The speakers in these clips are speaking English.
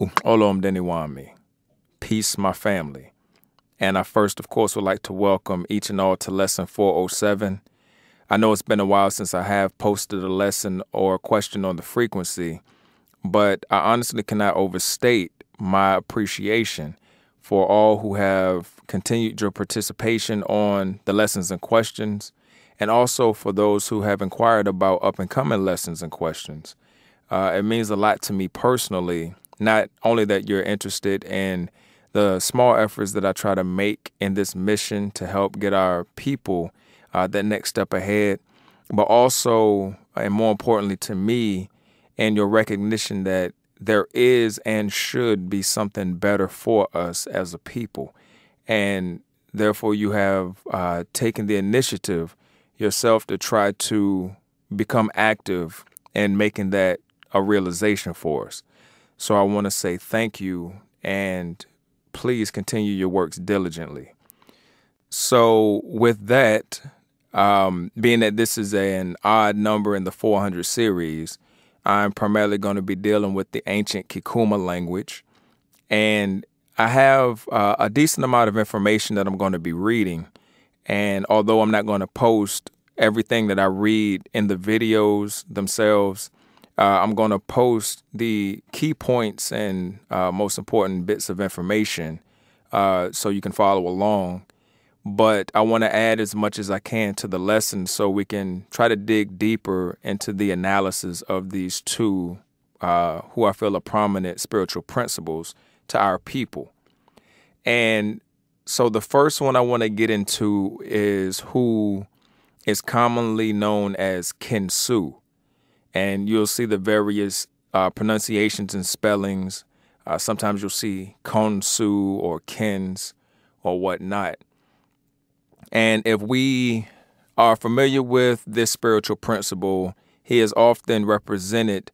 Olom Deniwami. Peace, my family. And I first, of course, would like to welcome each and all to lesson 407. I know it's been a while since I have posted a lesson or a question on the frequency, but I honestly cannot overstate my appreciation for all who have continued your participation on the lessons and questions, and also for those who have inquired about up-and-coming lessons and questions. It means a lot to me personally, not only that you're interested in the small efforts that I try to make in this mission to help get our people that next step ahead, but also, and more importantly to me, and your recognition that there is and should be something better for us as a people. And therefore, you have taken the initiative yourself to try to become active in making that a realization for us. So I want to say thank you, and please continue your works diligently. So with that, being that this is an odd number in the 400 series, I'm primarily going to be dealing with the ancient Kikuma language. And I have a decent amount of information that I'm going to be reading. And although I'm not going to post everything that I read in the videos themselves, I'm going to post the key points and most important bits of information so you can follow along. But I want to add as much as I can to the lesson so we can try to dig deeper into the analysis of these two, who I feel are prominent spiritual principles to our people. And so the first one I want to get into is who is commonly known as Khensu. And you'll see the various pronunciations and spellings. Sometimes you'll see Konsu or Kens or whatnot. And if we are familiar with this spiritual principle, he is often represented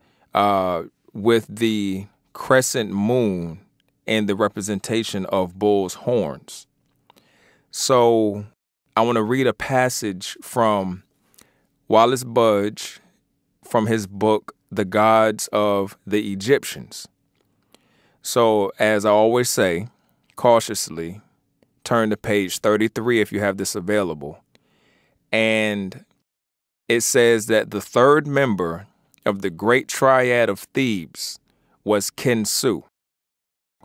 with the crescent moon and the representation of bull's horns. So I want to read a passage from Wallace Budge from his book, The Gods of the Egyptians. So as I always say, cautiously, turn to page 33 if you have this available. And it says that the third member of the great triad of Thebes was Khensu,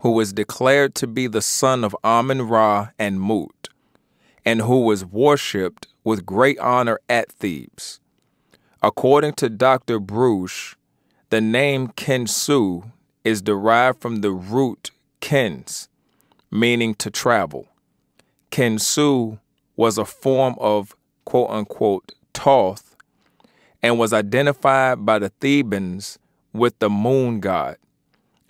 who was declared to be the son of Amun-Ra and Mut, and who was worshipped with great honor at Thebes. According to Dr. Bruce, the name Khensu is derived from the root Khens, meaning to travel. Khensu was a form of quote-unquote Thoth and was identified by the Thebans with the moon god.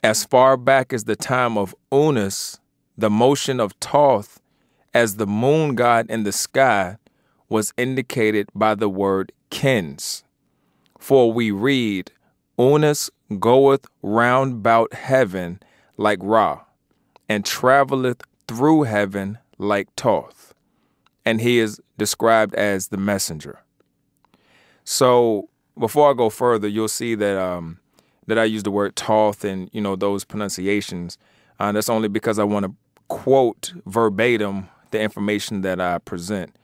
As far back as the time of Unas, the motion of Thoth as the moon god in the sky was indicated by the word Khens. For we read, Unas goeth round about heaven like Ra, and travelleth through heaven like Thoth. And he is described as the messenger. So before I go further, you'll see that that I use the word Thoth and, those pronunciations. That's only because I want to quote verbatim the information that I present.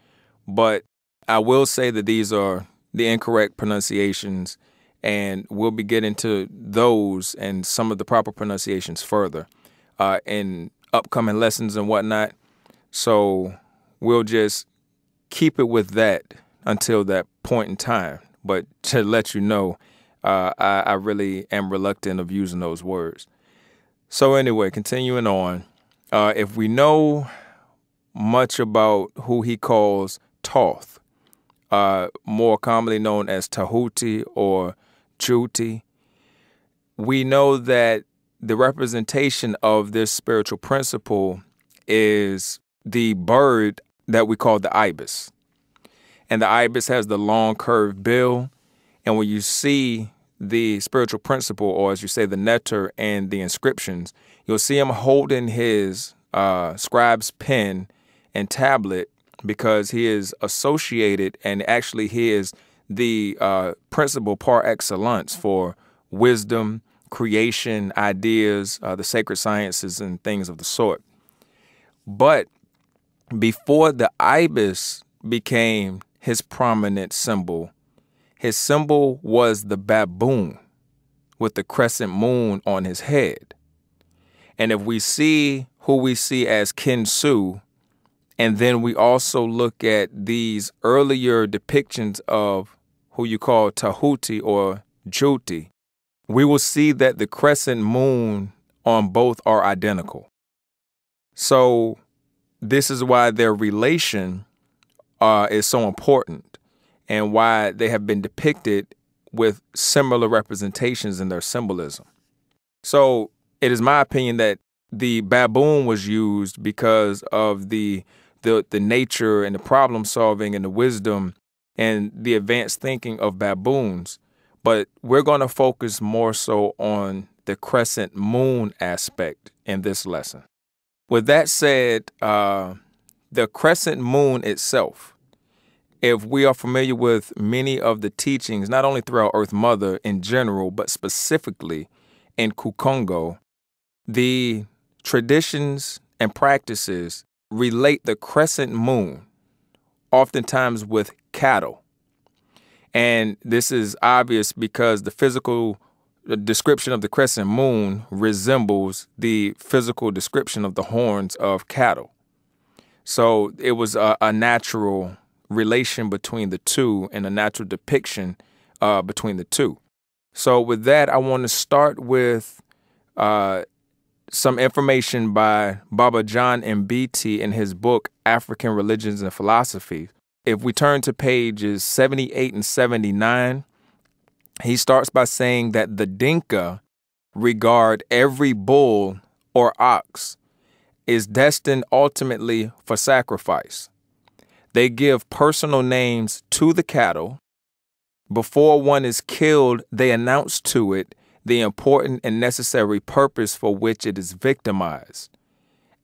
But I will say that these are the incorrect pronunciations, and we'll be getting to those and some of the proper pronunciations further in upcoming lessons and whatnot. So we'll just keep it with that until that point in time. But to let you know, I really am reluctant of using those words. So anyway, continuing on, if we know much about who he calls Thoth, more commonly known as Tahuti or Chuti, we know that the representation of this spiritual principle is the bird that we call the ibis. And the ibis has the long curved bill. And when you see the spiritual principle, or as you say, the nectar and the inscriptions, you'll see him holding his scribe's pen and tablet because he is associated, and actually he is the principle par excellence for wisdom, creation ideas, the sacred sciences, and things of the sort. But before the ibis became his prominent symbol, his symbol was the baboon with the crescent moon on his head. And if we see who we see as Khensu, and then we also look at these earlier depictions of who you call Tahuti or Juti, we will see that the crescent moon on both are identical. So this is why their relation is so important and why they have been depicted with similar representations in their symbolism. So it is my opinion that the baboon was used because of the nature and the problem solving and the wisdom and the advanced thinking of baboons. But we're going to focus more so on the crescent moon aspect in this lesson. With that said, the crescent moon itself, if we are familiar with many of the teachings, not only throughout Earth Mother in general, but specifically in Kongo, the traditions and practices relate the crescent moon oftentimes with cattle. And this is obvious because the physical description of the crescent moon resembles the physical description of the horns of cattle. So it was a natural relation between the two and a natural depiction between the two. So with that, I want to start with some information by Baba John Mbiti in his book, African Religions and Philosophy. If we turn to pages 78 and 79, he starts by saying that the Dinka regard every bull or ox is destined ultimately for sacrifice. They give personal names to the cattle. Before one is killed, they announce to it the important and necessary purpose for which it is victimized,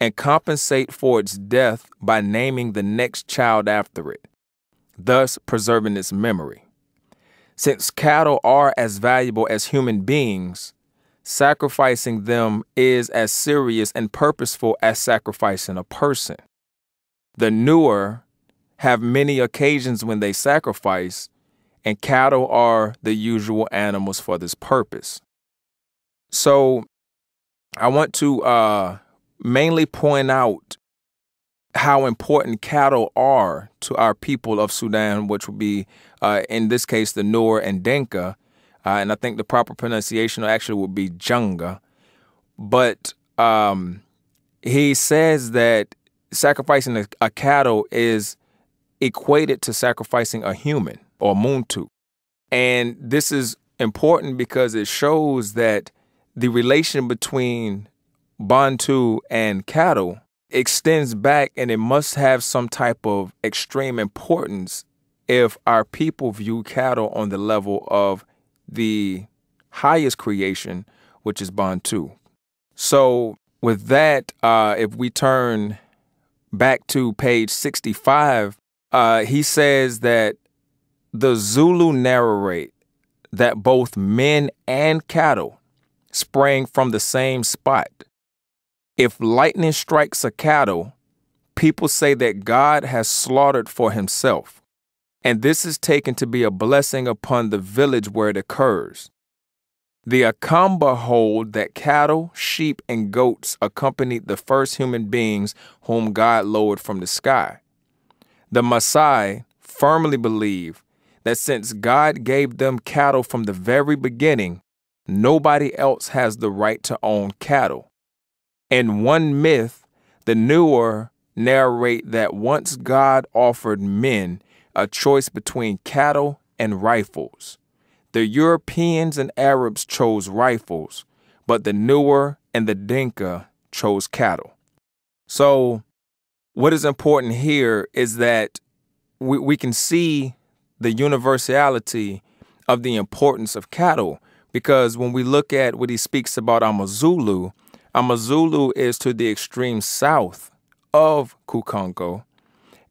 and compensate for its death by naming the next child after it, thus preserving its memory. Since cattle are as valuable as human beings, sacrificing them is as serious and purposeful as sacrificing a person. The Nuer have many occasions when they sacrifice, and cattle are the usual animals for this purpose. So I want to mainly point out how important cattle are to our people of Sudan, which would be, in this case, the Nuer and Dinka. And I think the proper pronunciation actually would be Junga. But he says that sacrificing a cattle is equated to sacrificing a human or Muntu. And this is important because it shows that the relation between Bantu and cattle extends back, and it must have some type of extreme importance if our people view cattle on the level of the highest creation, which is Bantu. So with that, if we turn back to page 65, he says that the Zulu narrate that both men and cattle sprang from the same spot. If lightning strikes a cattle, people say that God has slaughtered for himself, and this is taken to be a blessing upon the village where it occurs. The Akamba hold that cattle, sheep, and goats accompanied the first human beings whom God lowered from the sky. The Maasai firmly believe that since God gave them cattle from the very beginning, nobody else has the right to own cattle. In one myth, the Nuer narrate that once God offered men a choice between cattle and rifles. The Europeans and Arabs chose rifles, but the Nuer and the Dinka chose cattle. So what is important here is that we can see the universality of the importance of cattle, because when we look at what he speaks about Amazulu, Amazulu is to the extreme south of Kongo,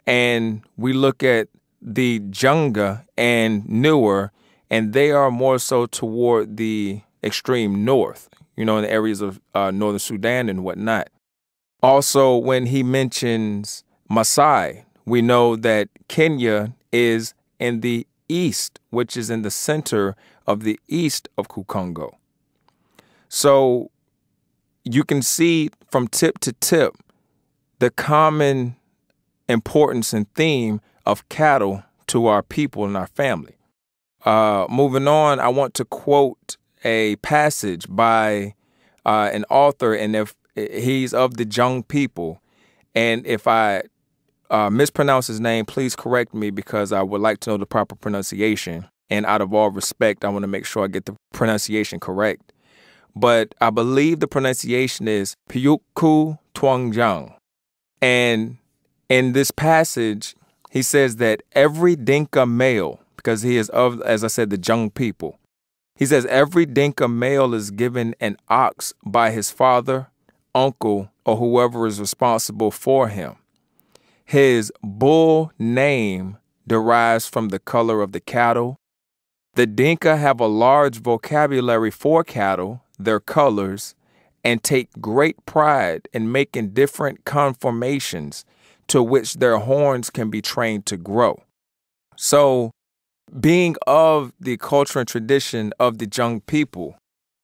and we look at the Junga and Nuer, and they are more so toward the extreme north, in the areas of northern Sudan and whatnot. Also, when he mentions Maasai, we know that Kenya is in the east, which is in the center of the east of Kongo. So you can see from tip to tip the common importance and theme of cattle to our people and our family. Moving on, I want to quote a passage by an author, and if he's of the Jung people, and if I mispronounce his name, please correct me, because I would like to know the proper pronunciation. And out of all respect, I want to make sure I get the pronunciation correct. But I believe the pronunciation is Pyukku Tuangjang. And in this passage, he says that every Dinka male, because he is of, as I said, the Jung people, he says every Dinka male is given an ox by his father, uncle, or whoever is responsible for him. His bull name derives from the color of the cattle. The Dinka have a large vocabulary for cattle, their colors, and take great pride in making different conformations to which their horns can be trained to grow. So, being of the culture and tradition of the Jung people,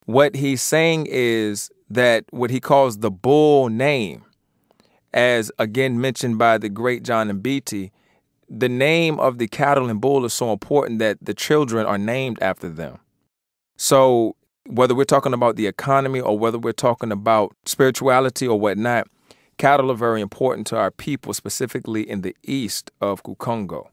what he's saying is that what he calls the bull name, as again mentioned by the great John Mbiti, the name of the cattle and bull is so important that the children are named after them. So whether we're talking about the economy or whether we're talking about spirituality or whatnot, cattle are very important to our people, specifically in the east of Kongo.